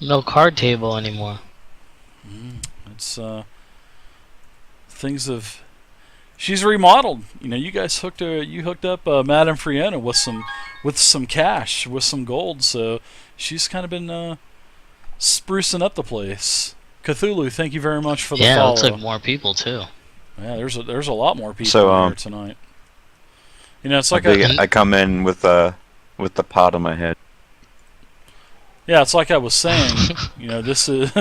No card table anymore. It's things have. She's remodeled. You know, you guys hooked up Madame Friona with some cash, with some gold. So she's kind of been sprucing up the place. Cthulhu, thank you very much for the Yeah, it follow. looks like more people too. Yeah, there's a lot more people So, here tonight. You know, it's I like I come in with the pot on my head. yeah, it's like I was saying. You know, this is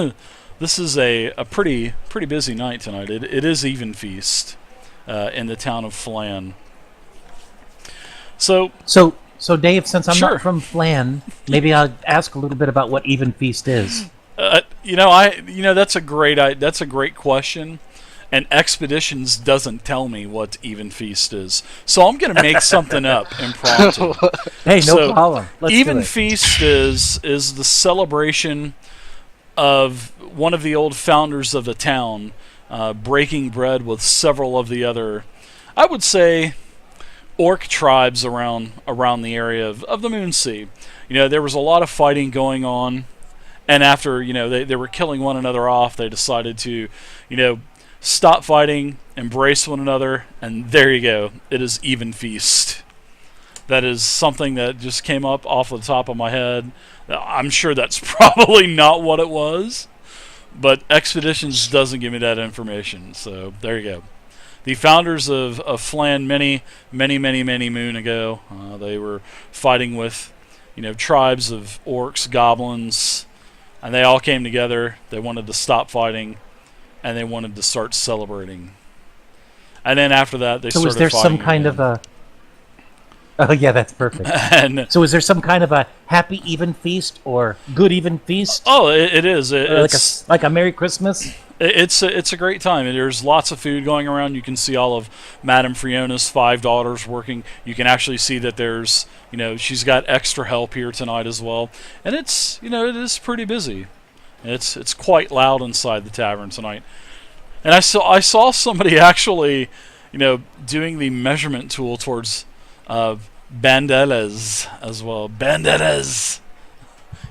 this is a pretty busy night tonight. It is Evenfeast in the town of Flan. So Dave, since I'm Sure. not from Flan, maybe I'll ask a little bit about what Evenfeast is. you know that's a great question. And Expeditions doesn't tell me what Evenfeast is, so I'm gonna make something up impromptu. Hey, no So, problem. Let's do it. Evenfeast is the celebration of one of the old founders of the town breaking bread with several of the other, I would say, orc tribes around the area of the Moonsea. You know, there was a lot of fighting going on, and after they were killing one another off, they decided to stop fighting, embrace one another, and there you go. It is Evenfeast. That is something that just came up off the top of my head. I'm sure that's probably not what it was, but Expeditions doesn't give me that information. So there you go. The founders of Flan many moon ago, they were fighting with tribes of orcs, goblins, and they all came together. They wanted to stop fighting, and they wanted to start celebrating. And then after that, they started So is there fighting some kind again. of a... Oh, yeah, that's perfect. And So is there some kind of a happy even feast or good even feast? oh, it is. Or It's like a Merry Christmas? it's a great time. There's lots of food going around. You can see all of Madame Friona's 5 daughters working. You can actually see that there's she's got extra help here tonight as well. And it's it is pretty busy. It's quite loud inside the tavern tonight. And I saw somebody actually doing the measurement tool towards Banderas as well. Banderas.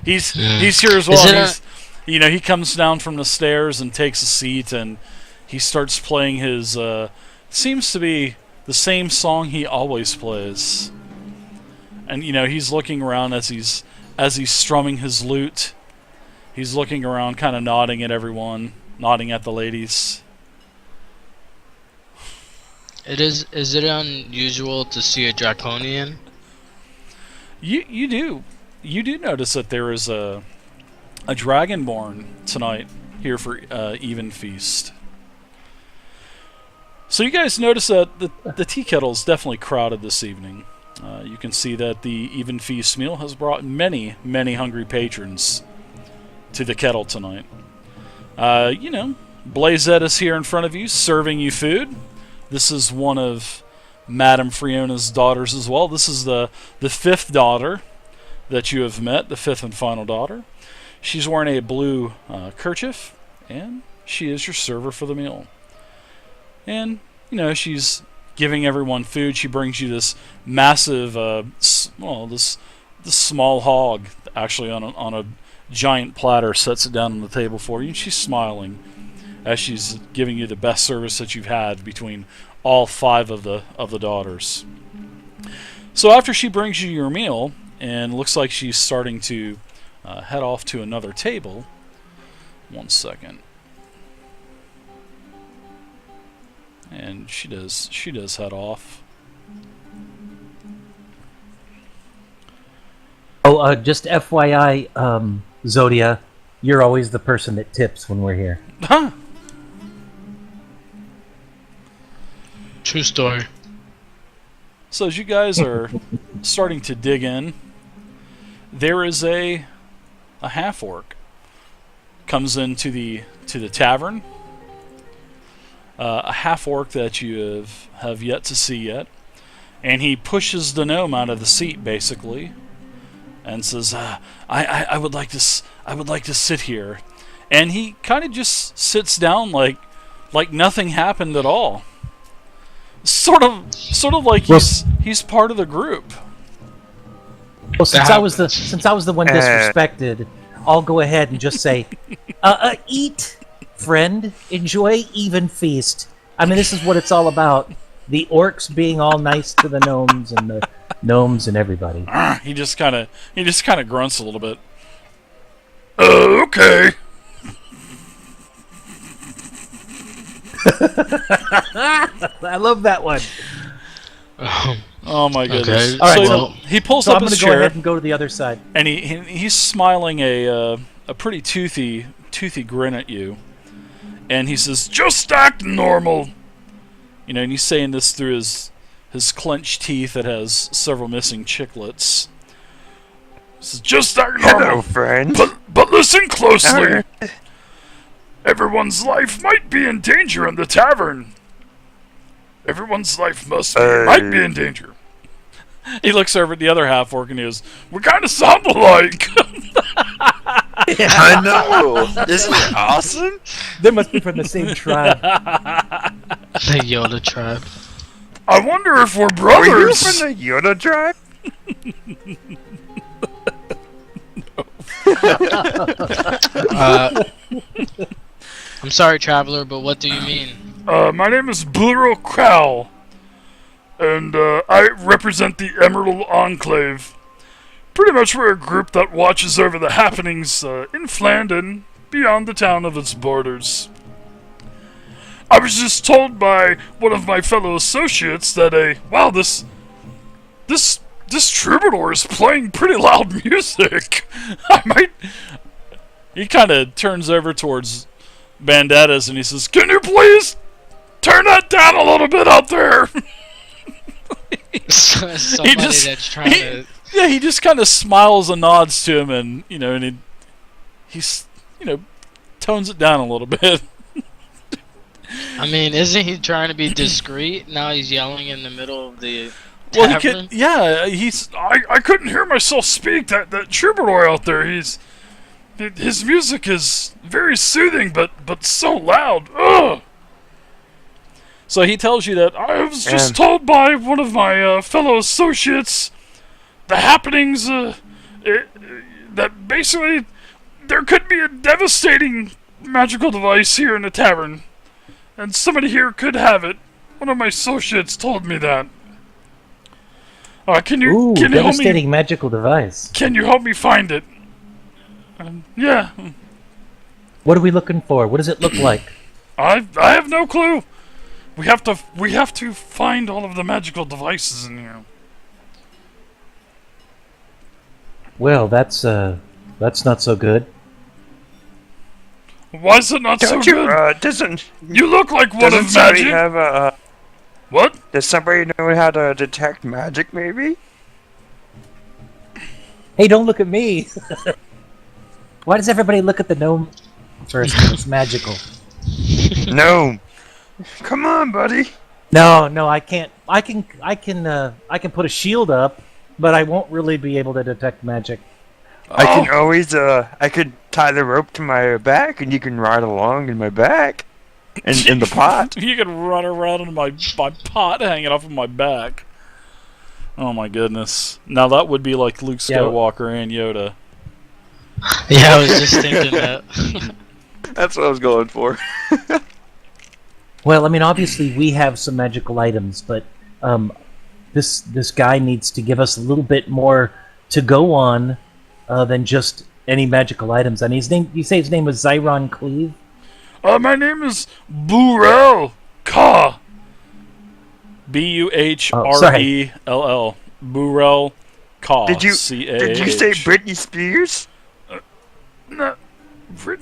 He's here as well. Is it He comes down from the stairs and takes a seat, and he starts playing his seems to be the same song he always plays. And he's looking around as he's strumming his lute. He's looking around, kind of nodding at everyone, nodding at the ladies. Is it unusual to see a draconian? You do notice that there is a dragonborn tonight here for Evenfeast. So you guys notice that the tea kettle is definitely crowded this evening. You can see that the Evenfeast meal has brought many hungry patrons to the kettle tonight. Blazette is here in front of you, serving you food. This is one of Madame Friona's daughters as well. This is the 5th daughter that you have met, the 5th and final daughter. She's wearing a blue kerchief, and she is your server for the meal. And she's giving everyone food. She brings you this massive, this small hog, actually on a giant platter, sets it down on the table for you. And she's smiling as she's giving you the best service that you've had between all 5 of the daughters. So after she brings you your meal, and looks like she's starting to head off to another table. One second. And she does head off. Oh, just FYI, Zodia, you're always the person that tips when we're here. Huh. True story. So as you guys are starting to dig in, there is a half-orc comes into the tavern. A half-orc that you have yet to see yet, and he pushes the gnome out of the seat basically, and says, "I would like to sit here," and he kind of just sits down like nothing happened at all. Sort of like he's part of the group. Well, since I was the one disrespected, I'll go ahead and just say, eat, friend. Enjoy Evenfeast. I mean, this is what it's all about. The orcs being all nice to the gnomes and the gnomes and everybody. He just kind of grunts a little bit. Okay. I love that one. Oh my goodness! Okay. All right, So so, he pulls so up I'm going his to go chair, ahead and go to the other side. and he's smiling a pretty toothy grin at you, and he says, "Just act normal." You know, and he's saying this through his clenched teeth that has several missing chiclets. He says, "Just act normal." Hello, friend. But listen closely. Alright. Everyone's life might be in danger in the tavern. Everyone's life might be in danger. He looks over at the other half-orc and he goes, "We kind of sound alike." I know. Isn't it awesome? They must be from the same tribe. The Yoda tribe. I wonder if we're Were you brothers. from the Yoda tribe? I'm sorry, traveler, but what do you mean? My name is Bluro Crowl, and I represent the Emerald Enclave. Pretty much we're a group that watches over the happenings in Flandin, beyond the town of its borders. I was just told by one of my fellow associates that this troubadour is playing pretty loud music. He kind of turns over towards Bandettas and he says, "Can you please turn that down a little bit out there?" Somebody that's trying to... Yeah, he just kind of smiles and nods to him, and he's tones it down a little bit. I mean, isn't he trying to be discreet? Now he's yelling in the middle of the Well, tavern? I couldn't hear myself speak. That troubadour out there, his music is very soothing, but so loud. Ugh. So he tells you that I was just told by one of my fellow associates the happenings, that basically there could be a devastating magical device here in the tavern, and somebody here could have it. One of my associates told me that. Can you help me? Devastating magical device. Can you help me find it? Yeah. What are we looking for? What does it look like? I have no clue. We have to find all of the magical devices in here. Well, that's not so good. Why is it not so Don't you, good? You look like one doesn't of somebody magic. have a, What? does somebody know how to detect magic, maybe? Hey, don't look at me. Why does everybody look at the gnome first when it's magical? No. Come on, buddy. No, I can't. I can put a shield up, but I won't really be able to detect magic. I can always, I could tie the rope to my back, and you can ride along in my back. In the pot. You could run around in my pot hanging off of my back. Oh my goodness. Now that would be like Luke Skywalker and Yoda. Yeah, I was just thinking that. That's what I was going for. Well, I mean, obviously we have some magical items, but this guy needs to give us a little bit more to go on than just any magical items. And his name, you say his name was Zyron Cleave? My name is Burrell Ka. Buhrell. Burrell Ka. Did you C-A-H. say Britney Spears? No,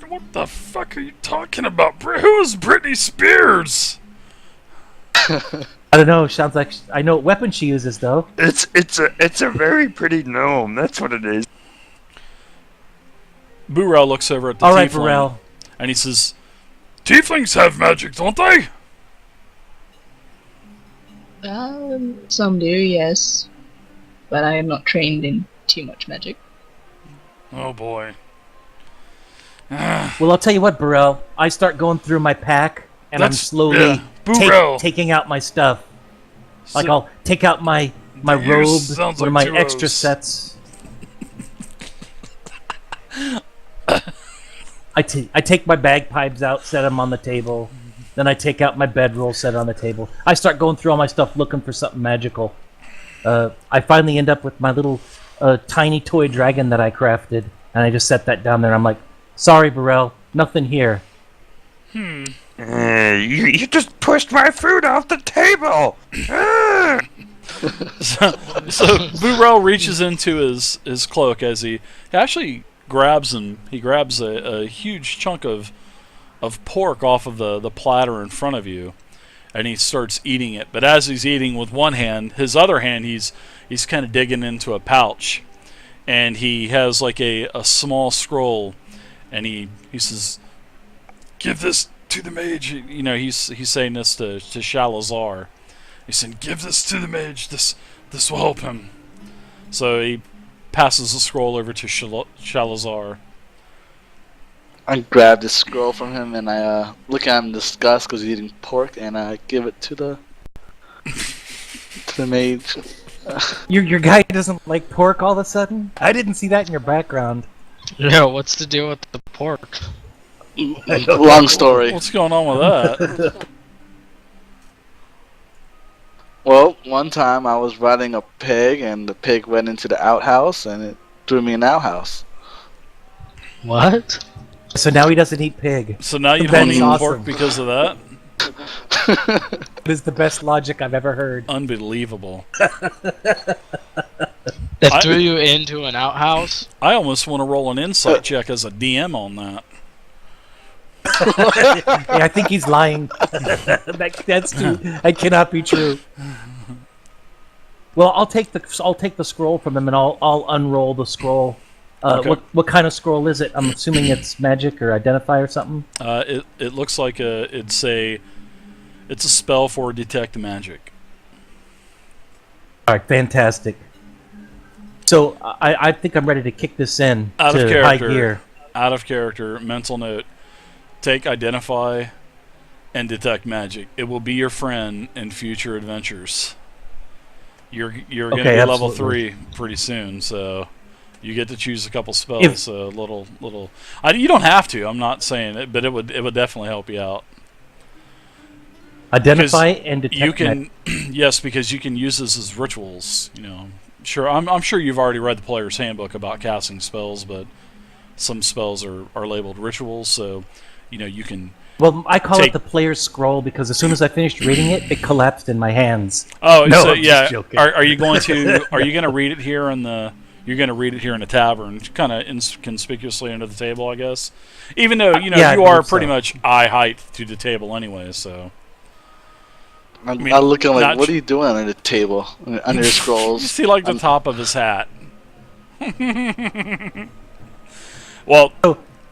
what the fuck are you talking about? Who is Britney Spears? I don't know. Sounds like I know what weapon she uses, though. It's a very pretty gnome. That's what it is. Burrell looks over at the All right, tiefling, Burrell. and he says, "Tieflings have magic, don't they?" Some do, yes. But I am not trained in too much magic. Oh boy. Well, I'll tell you what, Burrell. I start going through my pack, and I'm slowly Burrell. taking out my stuff. Like, So- I'll take out my Yours robe, sounds one of like my two extra O's. sets. I take my bagpipes out, set them on the table. Then I take out my bedroll, set it on the table. I start going through all my stuff looking for something magical. I finally end up with my little tiny toy dragon that I crafted, and I just set that down there. I'm like, sorry, Burrell, nothing here. You just pushed my food off the table. So Burrell reaches into his cloak as he actually grabs a huge chunk of pork off of the platter in front of you, and he starts eating it. But as he's eating with one hand, his other hand he's kind of digging into a pouch, and he has like a small scroll, and he says, "Give this to the mage." You know, he's saying this to Shalazar. He said, "Give this to the mage. This will help him." So he passes the scroll over to Shalazar. I grab the scroll from him and I look at him in disgust because he's eating pork, and I give it to the mage. Your guy doesn't like pork all of a sudden? I didn't see that in your background. Yeah, what's the deal with the pork? Long story. What's going on with that? Well, one time I was riding a pig, and the pig went into the outhouse, and it threw me in the outhouse. What? So now he doesn't eat pig. So now you That's don't eat awesome. pork because of that? It is the best logic I've ever heard. Unbelievable. That threw you into an outhouse? I almost want to roll an insight check as a DM on that. Yeah, I think he's lying. That cannot be true. Well, I'll take the scroll from him, and I'll unroll the scroll. Okay. What kind of scroll is it? I'm assuming it's magic or identify or something. It looks like it's a spell for detect magic. All right, fantastic. So I think I'm ready to kick this in Out to of high character. gear. Out of character. Mental note: take identify and detect magic. It will be your friend in future adventures. You're going to be level 3 pretty soon, so you get to choose a couple spells. So little. You don't have to. I'm not saying it, but it would definitely help you out. Identify and detect. You can, yes, because you can use this as rituals. You know, sure. I'm sure you've already read the player's handbook about casting spells, but some spells are labeled rituals, so you know you can. Well, I call it the player's scroll because as soon as I finished reading it, it collapsed in my hands. Oh, no, so I'm yeah. just joking. Are you going to read it here in the? You're going to read it here in the tavern, kind of inconspicuously under the table, I guess. Even though you are pretty much eye height to the table anyway, so. I look at him like, what are you doing under the table, under your scrolls? You see, like the top of his hat. Well,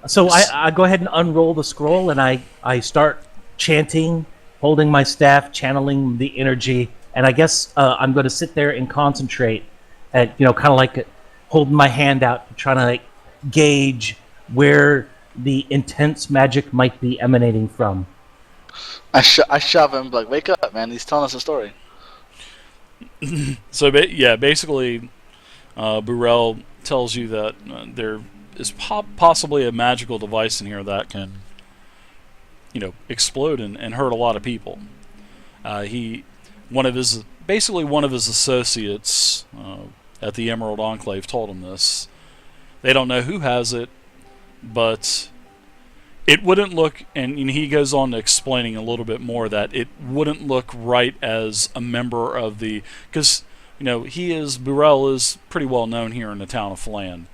so I go ahead and unroll the scroll, and I start chanting, holding my staff, channeling the energy, and I guess I'm going to sit there and concentrate, at kind of like holding my hand out, trying to like gauge where the intense magic might be emanating from. I shove him like, wake up, man! He's telling us a story. So basically, Burrell tells you that there is possibly a magical device in here that can, explode and hurt a lot of people. One of his associates at the Emerald Enclave told him this. They don't know who has it, but it wouldn't look, and he goes on to explaining a little bit more, that it wouldn't look right as a member of the, because Burrell is pretty well known here in the town of Flan,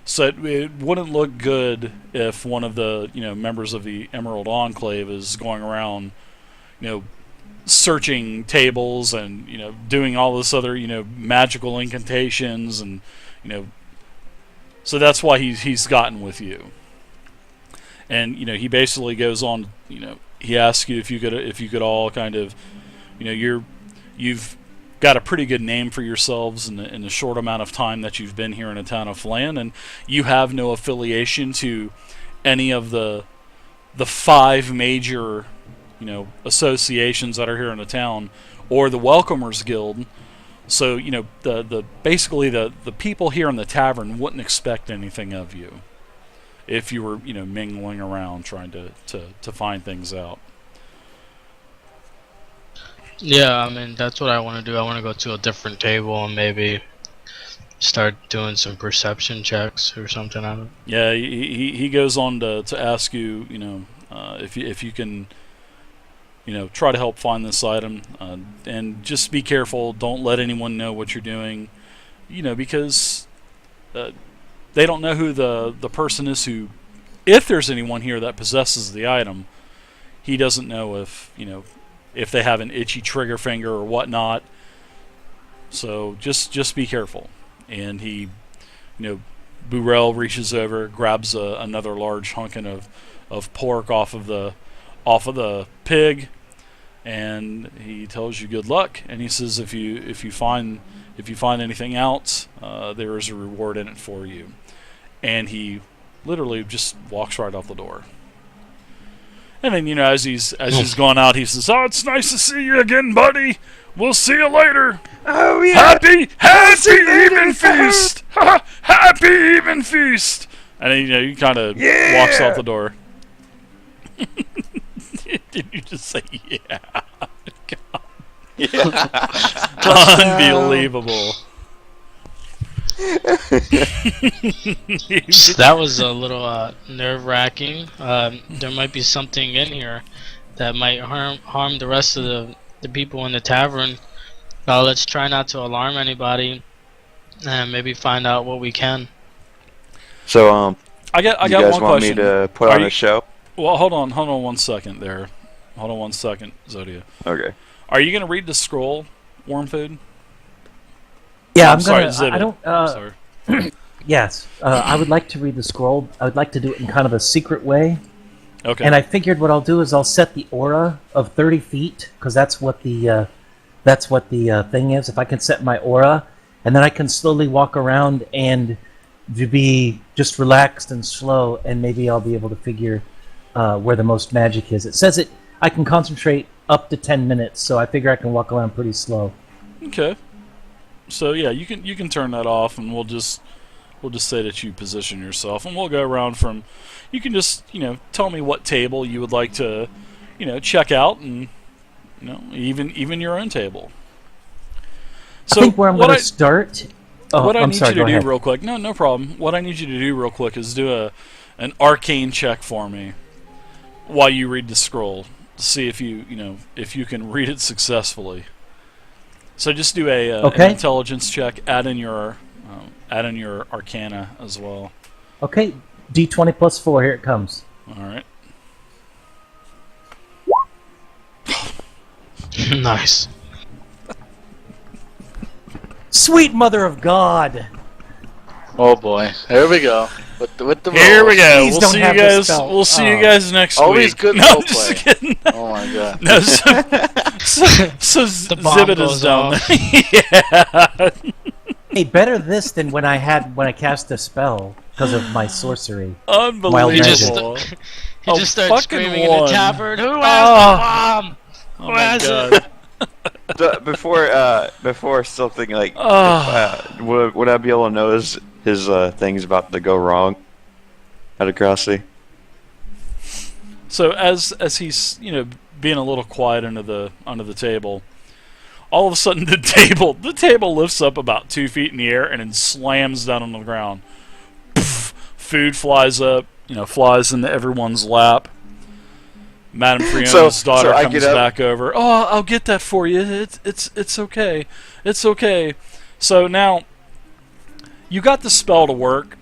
so it wouldn't look good if one of the members of the Emerald Enclave is going around searching tables and doing all this other magical incantations, and so that's why he's gotten with you. And he basically goes on. He asks you if you could all kind of, you've got a pretty good name for yourselves in the short amount of time that you've been here in the town of Flan, and you have no affiliation to any of the 5 major associations that are here in the town, or the Welcomers Guild. So basically the people here in the tavern wouldn't expect anything of you. if you were mingling around trying to find things out. Yeah, I mean that's what I want to do. I want to go to a different table and maybe start doing some perception checks or something on it. Yeah, he goes on to ask you, if you can, try to help find this item, and just be careful. Don't let anyone know what you're doing, because they don't know who the person is who, if there's anyone here that possesses the item, he doesn't know if they have an itchy trigger finger or whatnot. So just be careful. And he, Burrell reaches over, grabs another large hunkin of pork off of the pig, and he tells you good luck. And he says if you find anything else, there is a reward in it for you. And he literally just walks right out the door. And then as he's gone out, he says, "Oh, it's nice to see you again, buddy. We'll see you later. Oh yeah. Happy Evenfeast! Happy Evenfeast!" And then, he kind of walks out the door. Did you just say yeah? God. Unbelievable. That was a little nerve-wracking. There might be something in here that might harm the rest of the people in the tavern. Let's try not to alarm anybody, and maybe find out what we can. So I got you guys one want question. me to put on a show? Well, hold on 1 second there. Hold on 1 second, Zodia. Okay. Are you gonna read the scroll, Worm Food? Yeah, I'm sorry, Zibit. I don't. Sorry. Yes, I would like to read the scroll. I would like to do it in kind of a secret way. Okay. And I figured what I'll do is I'll set the aura of 30 feet, because that's what the thing is. If I can set my aura, and then I can slowly walk around and to be just relaxed and slow, and maybe I'll be able to figure where the most magic is. It says I can concentrate up to 10 minutes, so I figure I can walk around pretty slow. Okay. So yeah, you can turn that off, and we'll just say that you position yourself, and we'll go around from. You can just tell me what table you would like to check out, and even your own table. So I think where I'm going to start. Oh, what I I'm need sorry, you to go do ahead. real quick. No problem. What I need you to do real quick is do an arcane check for me while you read the scroll to see if you can read it successfully. So just do an intelligence check. Add in your arcana as well. Okay, D20 plus 4. Here it comes. All right. Nice. Sweet Mother of God! Oh boy, here we go. With the Here we rolls. go. Please We'll don't see have you this guys. spell. We'll see you guys next Always week. good No, role I'm just play. kidding. Oh my god. No, so The bomb Zibit is goes down off. there. Yeah. Hey, better this than when I cast a spell because of my sorcery. Unbelievable. He just started fucking screaming in one. the tavern. Who has Oh. the bomb? Oh Who my has God. it? So before something like would I be able to know his things about to go wrong? Out of curiosity. So as he's being a little quiet under the table, all of a sudden the table lifts up about 2 feet in the air and then slams down on the ground. Poof, food flies up, flies into everyone's lap. Madame Friona's daughter comes back over. "Oh, I'll get that for you. It's okay. It's okay." So now you got the spell to work,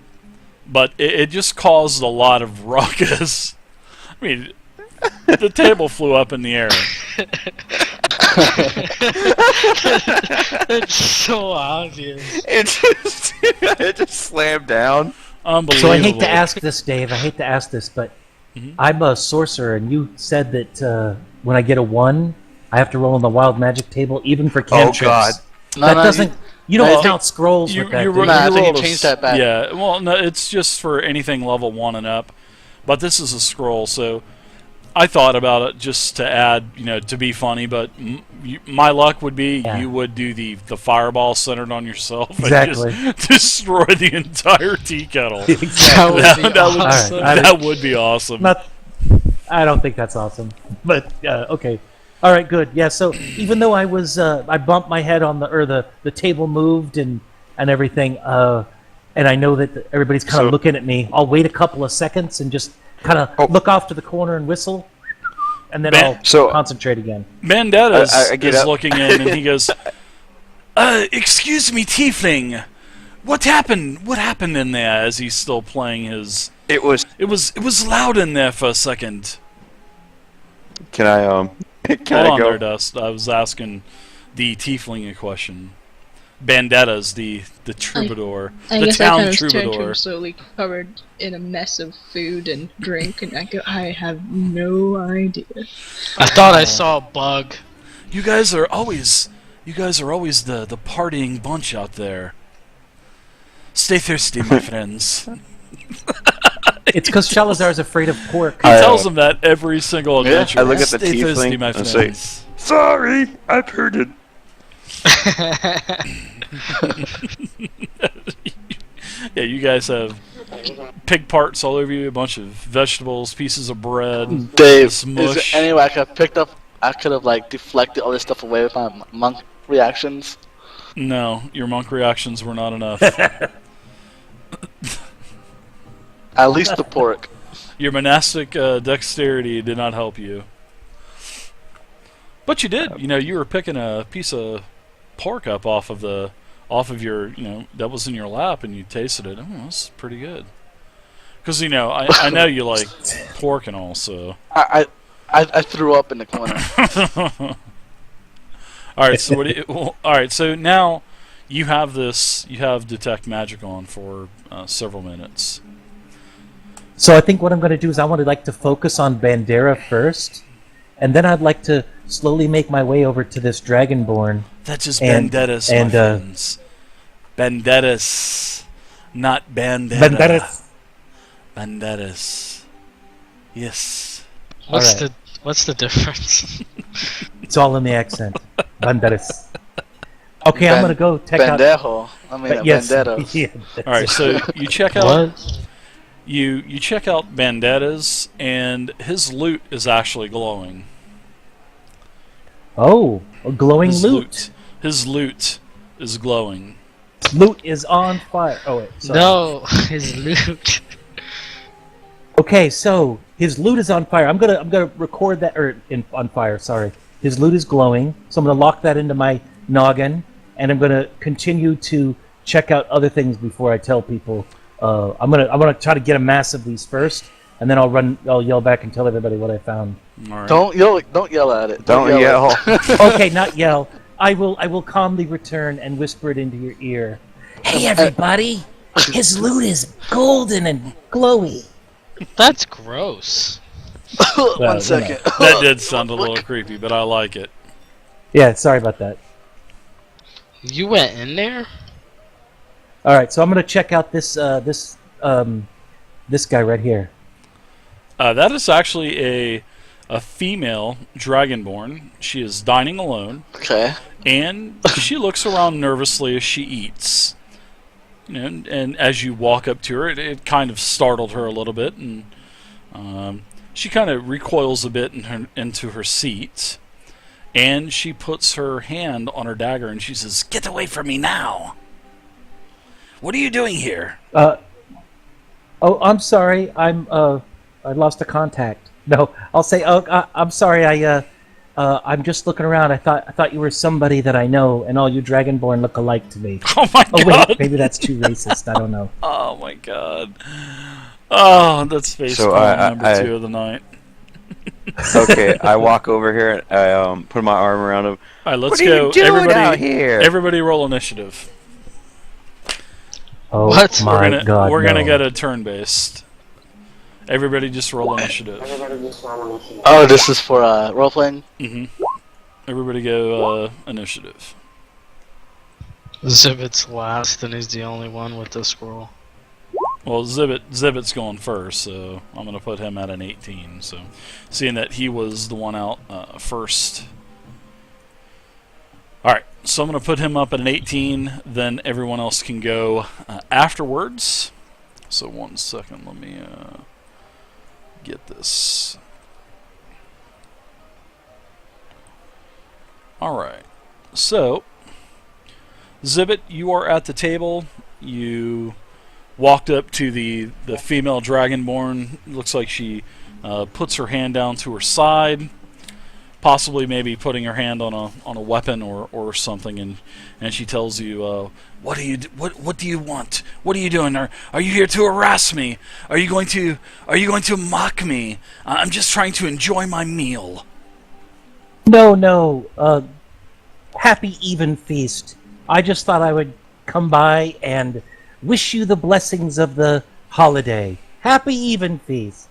but it just caused a lot of ruckus. I mean, the table flew up in the air. It's so obvious. It just slammed down. Unbelievable. So I hate to ask this, Dave. I hate to ask this, but I'm a sorcerer, and you said that when I get a 1, I have to roll on the wild magic table, even for cantrips. Oh God! That doesn't. You don't I count scrolls with that. do you? I think rolled you changed that back. Yeah, well, no, it's just for anything level 1 and up. But this is a scroll, so I thought about it just to add, to be funny, but my luck would be you would do the fireball centered on yourself Exactly. and just destroy the entire tea kettle. Exactly. That would be awesome. I don't think that's awesome, but okay. All right, good. Yeah. So even though I was, I bumped my head on the table moved and everything, and I know that everybody's kind of looking at me. I'll wait a couple of seconds and just kind of look off to the corner and whistle, and then I'll concentrate again. Mandetta is looking in, and he goes, "Excuse me, Tiefling. What happened? What happened in there?" As he's still playing his. It was loud in there for a second. Can I Hold on there, Dust. I was asking the Tiefling a question. Bandetta's the troubadour, I the guess town I kind of turned to troubadour. him slowly, covered in a mess of food and drink, and I have no idea. I thought I saw a bug. You guys are always the partying bunch out there. Stay thirsty, my friends. It's because Shalazar's afraid of pork. He tells them that every single adventure. I look at the Stay thirsty, tiefling my and friends. say, "Sorry, I've heard it." Yeah, you guys have pig parts all over you, a bunch of vegetables, pieces of bread. Dave, is mush. there any way I could have like deflected all this stuff away with my monk reactions? No, your monk reactions were not enough. At least the pork. Your monastic dexterity did not help you. But you did. You were picking a piece of pork up off of your, that was in your lap, and you tasted it. Oh, that's pretty good. Because I know you like pork and all, so. I threw up in the corner. All right. So all right. So now you have detect magic on for several minutes. So I think what I'm going to do is I would like to focus on Bandera first, and then I'd like to slowly make my way over to this Dragonborn. That's just Bandettas, my friends. Bandettas, not Bandetta. Bandettas. Yes. What's the difference? It's all in the accent. Banderas. Okay, I'm going to go check out... Bandejo. I mean, yes. Bandero. Yeah, all right, so you check out... You check out Bandetta's, and his loot is actually glowing. Oh, a glowing loot. His loot is glowing. Loot is on fire. Oh wait, sorry. No, his loot. Okay, so his loot is on fire. I'm gonna record that on fire. Sorry, his loot is glowing. So I'm gonna lock that into my noggin, and I'm gonna continue to check out other things before I tell people. I'm gonna try to get a mass of these first, and then I'll yell back and tell everybody what I found. All right. Don't yell at it. Don't yell. Okay, not yell. I will calmly return and whisper it into your ear. Hey everybody, his loot is golden and glowy. That's gross. One second. That did sound a little creepy, but I like it. Yeah, sorry about that. You went in there? All right, so I'm gonna check out this guy right here. That is actually a female dragonborn. She is dining alone. Okay. And she looks around nervously as she eats. And as you walk up to her, it kind of startled her a little bit, and she kind of recoils a bit into her seat, and she puts her hand on her dagger, and she says, "Get away from me now! What are you doing here?" Oh, I'm sorry. I lost a contact. No, I'll say, I'm sorry. I'm just looking around. I thought you were somebody that I know, and all you Dragonborn look alike to me. Oh my god! Oh wait, maybe that's too racist. I don't know. Oh my god! Oh, that's face number 2 of the night. Okay, I walk over here and I put my arm around him. All right, let's What are go. you doing out here? Everybody, roll initiative. Oh What? my god! We're gonna no. get a turn-based. Everybody, just roll initiative. Oh, this is for role playing. Everybody, go initiative. Zivit's last, and he's the only one with the scroll. Well, Zibit's going first, so I'm going to put him at an 18. So, seeing that he was the one out first. All right, so I'm going to put him up at an 18. Then everyone else can go afterwards. So 1 second, let me get this. All right, so Zibit, you are at the table. You walked up to the female dragonborn. Looks like she puts her hand down to her side, possibly maybe putting her hand on a weapon or something, and she tells you, what do you want? What are you doing? Are you here to harass me? Are you going to mock me? I'm just trying to enjoy my meal. No. Happy Evenfeast. I just thought I would come by and wish you the blessings of the holiday. Happy Evenfeast.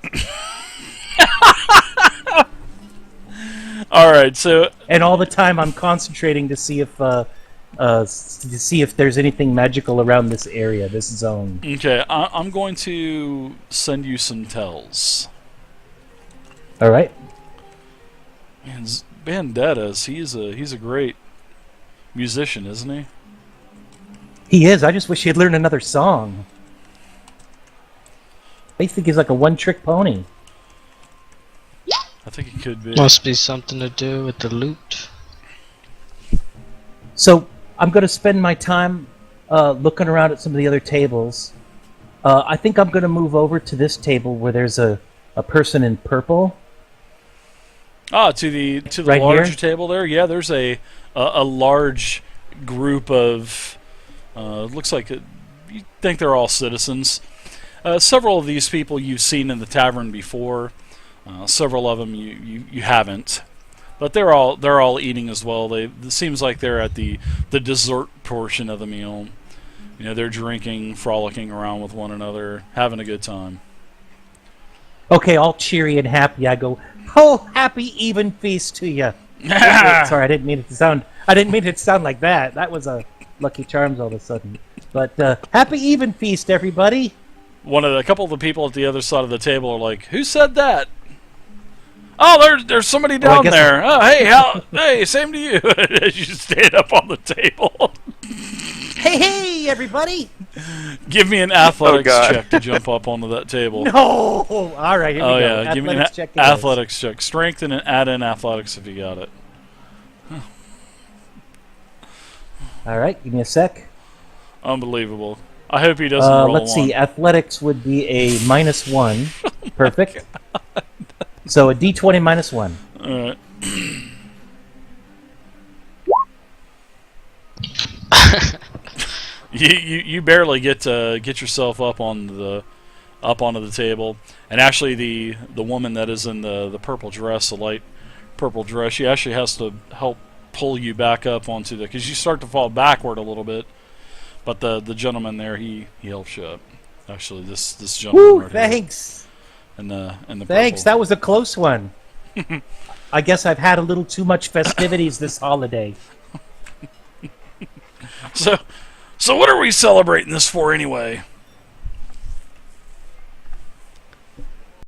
All right, so And all the time I'm concentrating to see if there's anything magical around this area, this zone. okay, I'm going to send you some tells. All right. Man, Vendettas, he's a great musician, isn't he? He is. I just wish he'd learn another song. I think he's like a one-trick pony. I think he could be. Must be something to do with the loot. So I'm going to spend my time looking around at some of the other tables. I think I'm going to move over to this table where there's a person in purple. Ah, to the Right larger here? table there. Yeah, there's a large group of. Looks like you think they're all citizens. Several of these people you've seen in the tavern before. Several of them you haven't, but they're all eating as well. It seems like they're at the dessert portion of the meal. You know, they're drinking, frolicking around with one another, having a good time. Okay, all cheery and happy. I go, "Oh, happy Evenfeast to you." Sorry, I didn't mean it to sound like that. That was a Lucky Charms all of a sudden. But happy Evenfeast, everybody. A couple of the people at the other side of the table are like, "Who said that?" Oh, there's somebody down there. Oh, hey, same to you. As you stand up on the table. Hey, everybody. Give me an athletics check to jump up onto that table. No. All right, here we go. Yeah, give me an Athletics check it is. athletics check. Strength and add in athletics if you got it. All right, give me a sec. Unbelievable. I hope he doesn't roll Let's one. see. Athletics would be a -1. Perfect. So a D20 -1. All right. You barely get yourself up onto the table, and actually the woman that is in the purple dress, the light purple dress, she actually has to help pull you back up onto because you start to fall backward a little bit. But the gentleman there, he helps you up. Actually, this gentleman Woo! right Thanks. here, in the Thanks. purple. That was a close one. I guess I've had a little too much festivities this holiday. So what are we celebrating this for anyway?